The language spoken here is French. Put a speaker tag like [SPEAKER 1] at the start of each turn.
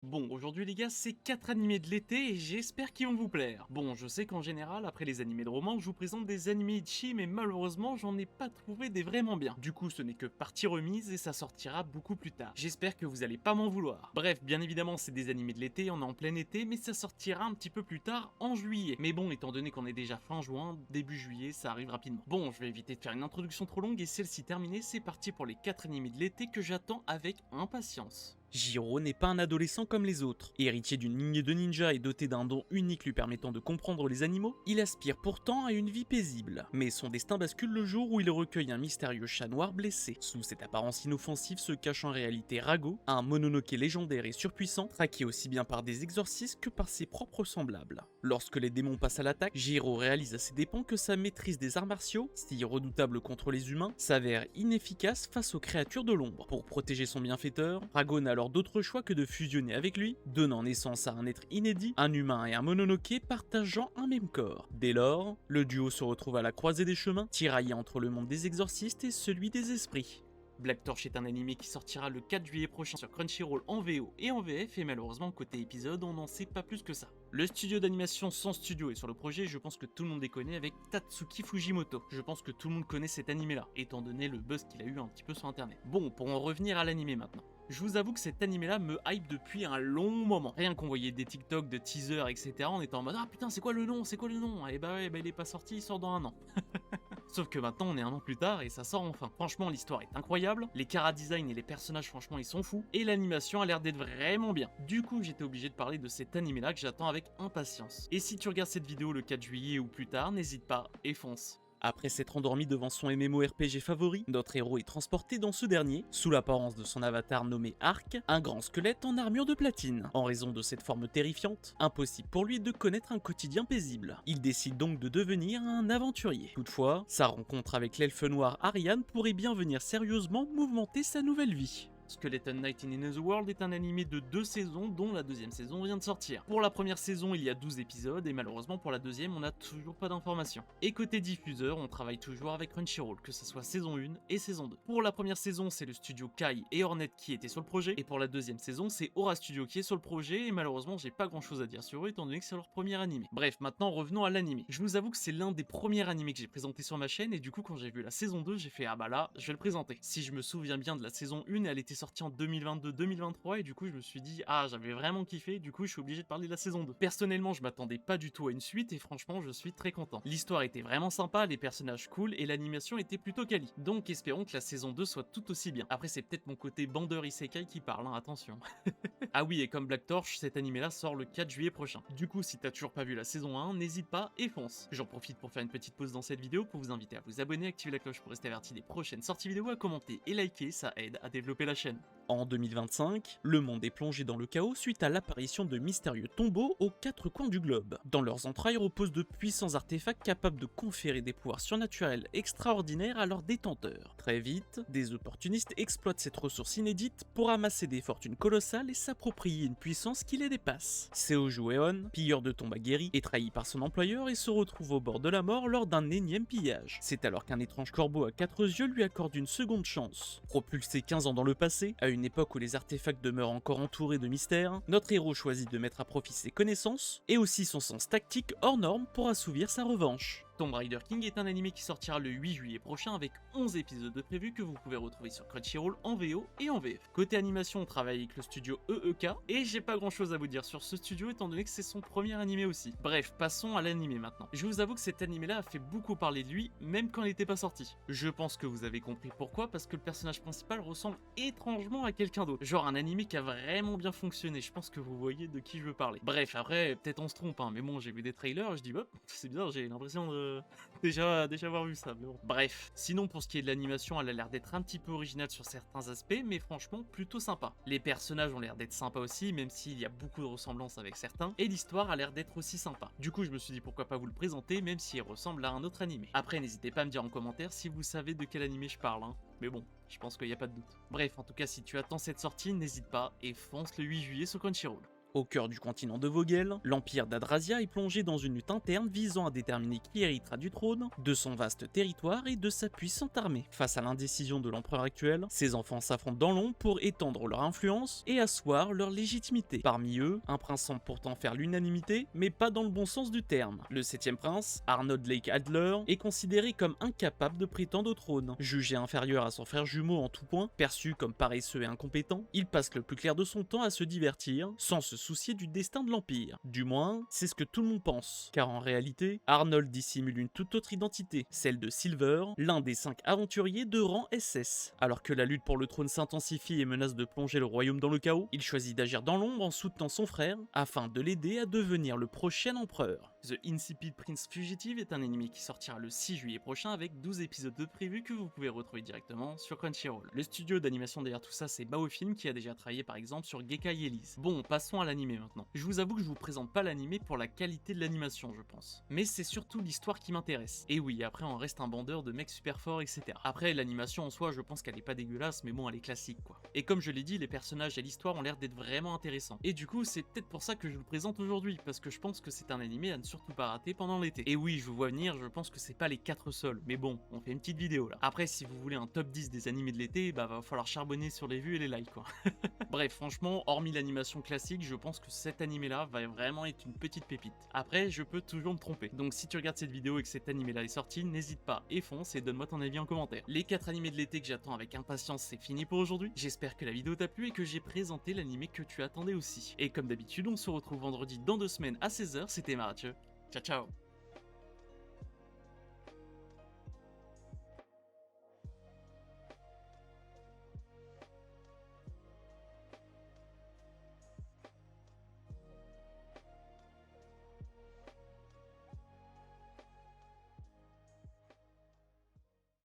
[SPEAKER 1] Bon, aujourd'hui les gars, c'est 4 animés de l'été et j'espère qu'ils vont vous plaire. Bon, je sais qu'en général, après les animés de romance, je vous présente des animés itchy, mais malheureusement, j'en ai pas trouvé des vraiment bien. Du coup, ce n'est que partie remise et ça sortira beaucoup plus tard. J'espère que vous allez pas m'en vouloir. Bref, bien évidemment, c'est des animés de l'été, on est en plein été, mais ça sortira un petit peu plus tard, en juillet. Mais bon, étant donné qu'on est déjà fin juin, début juillet, ça arrive rapidement. Bon, je vais éviter de faire une introduction trop longue et celle-ci terminée, c'est parti pour les 4 animés de l'été que j'attends avec impatience.
[SPEAKER 2] Jiro n'est pas un adolescent comme les autres. Héritier d'une lignée de ninjas et doté d'un don unique lui permettant de comprendre les animaux, il aspire pourtant à une vie paisible. Mais son destin bascule le jour où il recueille un mystérieux chat noir blessé. Sous cette apparence inoffensive se cache en réalité Rago, un mononoké légendaire et surpuissant, traqué aussi bien par des exorcistes que par ses propres semblables. Lorsque les démons passent à l'attaque, Jiro réalise à ses dépens que sa maîtrise des arts martiaux, si redoutable contre les humains, s'avère inefficace face aux créatures de l'ombre. Pour protéger son bienfaiteur, Rago n'a alors d'autre choix que de fusionner avec lui, donnant naissance à un être inédit, un humain et un mononoké partageant un même corps. Dès lors, le duo se retrouve à la croisée des chemins, tiraillé entre le monde des exorcistes et celui des esprits.
[SPEAKER 1] Black Torch est un animé qui sortira le 4 juillet prochain sur Crunchyroll en VO et en VF, et malheureusement côté épisode on n'en sait pas plus que ça. Le studio d'animation sans studio est sur le projet, je pense que tout le monde les connaît, avec Tatsuki Fujimoto. Je pense que tout le monde connaît cet animé là, étant donné le buzz qu'il a eu un petit peu sur internet. Bon, pour en revenir à l'animé maintenant. Je vous avoue que cet animé là me hype depuis un long moment. Rien qu'on voyait des TikTok de teasers, etc. On était en mode ah putain c'est quoi le nom, c'est quoi le nom. Et bah ouais, il est pas sorti, il sort dans un an. Sauf que maintenant on est un an plus tard et ça sort enfin. Franchement l'histoire est incroyable, les chara-design et les personnages franchement ils sont fous, et l'animation a l'air d'être vraiment bien. Du coup j'étais obligé de parler de cet animé là que j'attends avec impatience. Et si tu regardes cette vidéo le 4 juillet ou plus tard, n'hésite pas et fonce.
[SPEAKER 2] Après s'être endormi devant son MMORPG favori, notre héros est transporté dans ce dernier, sous l'apparence de son avatar nommé Ark, un grand squelette en armure de platine. En raison de cette forme terrifiante, impossible pour lui de connaître un quotidien paisible. Il décide donc de devenir un aventurier. Toutefois, sa rencontre avec l'elfe noir Ariane pourrait bien venir sérieusement mouvementer sa nouvelle vie.
[SPEAKER 1] Skeleton Knight in Another World est un animé de 2 saisons dont la deuxième saison vient de sortir. Pour la première saison il y a 12 épisodes et malheureusement pour la deuxième on n'a toujours pas d'informations. Et côté diffuseur on travaille toujours avec Crunchyroll, que ce soit saison 1 et saison 2. Pour la première saison c'est le studio Kai et Hornet qui étaient sur le projet, et pour la deuxième saison c'est Aura Studio qui est sur le projet, et malheureusement j'ai pas grand chose à dire sur eux étant donné que c'est leur premier animé. Bref, maintenant revenons à l'animé. Je vous avoue que c'est l'un des premiers animés que j'ai présenté sur ma chaîne, et du coup quand j'ai vu la saison 2 j'ai fait ah bah là je vais le présenter. Si je me souviens bien de la saison 1, elle était sortie en 2022-2023 et du coup je me suis dit ah j'avais vraiment kiffé, du coup je suis obligé de parler de la saison 2. Personnellement je m'attendais pas du tout à une suite et franchement je suis très content. L'histoire était vraiment sympa, les personnages cool et l'animation était plutôt quali. Donc espérons que la saison 2 soit tout aussi bien. Après c'est peut-être mon côté bandeur isekai qui parle, hein, attention. Ah oui, et comme Black Torch, cet animé là sort le 4 juillet prochain. Du coup si t'as toujours pas vu la saison 1, n'hésite pas et fonce. J'en profite pour faire une petite pause dans cette vidéo pour vous inviter à vous abonner, activer la cloche pour rester averti des prochaines sorties vidéo, à commenter et liker, ça aide à développer la chaîne.
[SPEAKER 2] En 2025, le monde est plongé dans le chaos suite à l'apparition de mystérieux tombeaux aux 4 coins du globe. Dans leurs entrailles reposent de puissants artefacts capables de conférer des pouvoirs surnaturels extraordinaires à leurs détenteurs. Très vite, des opportunistes exploitent cette ressource inédite pour amasser des fortunes colossales et s'approprier une puissance qui les dépasse. Seoju Eon, pilleur de tombes aguerri, est trahi par son employeur et se retrouve au bord de la mort lors d'un énième pillage. C'est alors qu'un étrange corbeau à 4 yeux lui accorde une seconde chance. Propulsé 15 ans dans le passé, à une époque où les artefacts demeurent encore entourés de mystères, notre héros choisit de mettre à profit ses connaissances et aussi son sens tactique hors norme pour assouvir sa revanche.
[SPEAKER 1] Tomb Raider King est un animé qui sortira le 8 juillet prochain avec 11 épisodes de prévus que vous pouvez retrouver sur Crunchyroll en VO et en VF. Côté animation, on travaille avec le studio EEK, et j'ai pas grand chose à vous dire sur ce studio étant donné que c'est son premier animé aussi. Bref, passons à l'animé maintenant. Je vous avoue que cet animé là a fait beaucoup parler de lui, même quand il n'était pas sorti. Je pense que vous avez compris pourquoi, parce que le personnage principal ressemble étrangement à quelqu'un d'autre. Genre un animé qui a vraiment bien fonctionné, je pense que vous voyez de qui je veux parler. Bref, après, peut-être on se trompe, hein, mais bon, j'ai vu des trailers, je dis bah, c'est bizarre, j'ai l'impression de déjà avoir vu ça, mais bon. Bref, sinon pour ce qui est de l'animation, elle a l'air d'être un petit peu originale sur certains aspects, mais franchement plutôt sympa. Les personnages ont l'air d'être sympas aussi, même s'il y a beaucoup de ressemblances avec certains, et l'histoire a l'air d'être aussi sympa. Du coup je me suis dit pourquoi pas vous le présenter, même s'il ressemble à un autre animé. Après n'hésitez pas à me dire en commentaire si vous savez de quel animé je parle, hein. Mais bon, je pense qu'il n'y a pas de doute. Bref, en tout cas si tu attends cette sortie, n'hésite pas et fonce le 8 juillet sur Crunchyroll.
[SPEAKER 2] Au cœur du continent de Vogel, l'empire d'Adrasia est plongé dans une lutte interne visant à déterminer qui héritera du trône, de son vaste territoire et de sa puissante armée. Face à l'indécision de l'empereur actuel, ses enfants s'affrontent dans l'ombre pour étendre leur influence et asseoir leur légitimité. Parmi eux, un prince semble pourtant faire l'unanimité, mais pas dans le bon sens du terme. Le 7ème prince, Arnold Lake Adler, est considéré comme incapable de prétendre au trône. Jugé inférieur à son frère jumeau en tout point, perçu comme paresseux et incompétent, il passe le plus clair de son temps à se divertir, sans se soucier du destin de l'Empire. Du moins, c'est ce que tout le monde pense, car en réalité, Arnold dissimule une toute autre identité, celle de Silver, l'un des 5 aventuriers de rang SS. Alors que la lutte pour le trône s'intensifie et menace de plonger le royaume dans le chaos, il choisit d'agir dans l'ombre en soutenant son frère, afin de l'aider à devenir le prochain empereur. The Insipid Prince Fugitive est un anime qui sortira le 6 juillet prochain avec 12 épisodes de prévus que vous pouvez retrouver directement sur Crunchyroll. Le studio d'animation derrière tout ça, c'est Bao Film qui a déjà travaillé par exemple sur Gekka Yelise. Bon, passons à l'anime maintenant. Je vous avoue que je vous présente pas l'anime pour la qualité de l'animation, je pense. Mais c'est surtout l'histoire qui m'intéresse. Et oui, après on reste un bandeur de mecs super forts, etc. Après, l'animation en soi, je pense qu'elle est pas dégueulasse, mais bon, elle est classique quoi. Et comme je l'ai dit, les personnages et l'histoire ont l'air d'être vraiment intéressants. Et du coup, c'est peut-être pour ça que je vous le présente aujourd'hui, parce que je pense que c'est un anime à ne surtout pas rater pendant l'été. Et oui, je vous vois venir, je pense que c'est pas les 4 seuls, mais bon, on fait une petite vidéo là. Après, si vous voulez un top 10 des animés de l'été, bah va falloir charbonner sur les vues et les likes quoi. Bref, franchement, hormis l'animation classique, je pense que cet animé là va vraiment être une petite pépite. Après, je peux toujours me tromper. Donc si tu regardes cette vidéo et que cet animé là est sorti, n'hésite pas et fonce et donne-moi ton avis en commentaire. Les 4 animés de l'été que j'attends avec impatience, c'est fini pour aujourd'hui. J'espère que la vidéo t'a plu et que j'ai présenté l'animé que tu attendais aussi. Et comme d'habitude, on se retrouve vendredi dans 2 semaines à 16h, c'était Mathieu. Ciao ciao.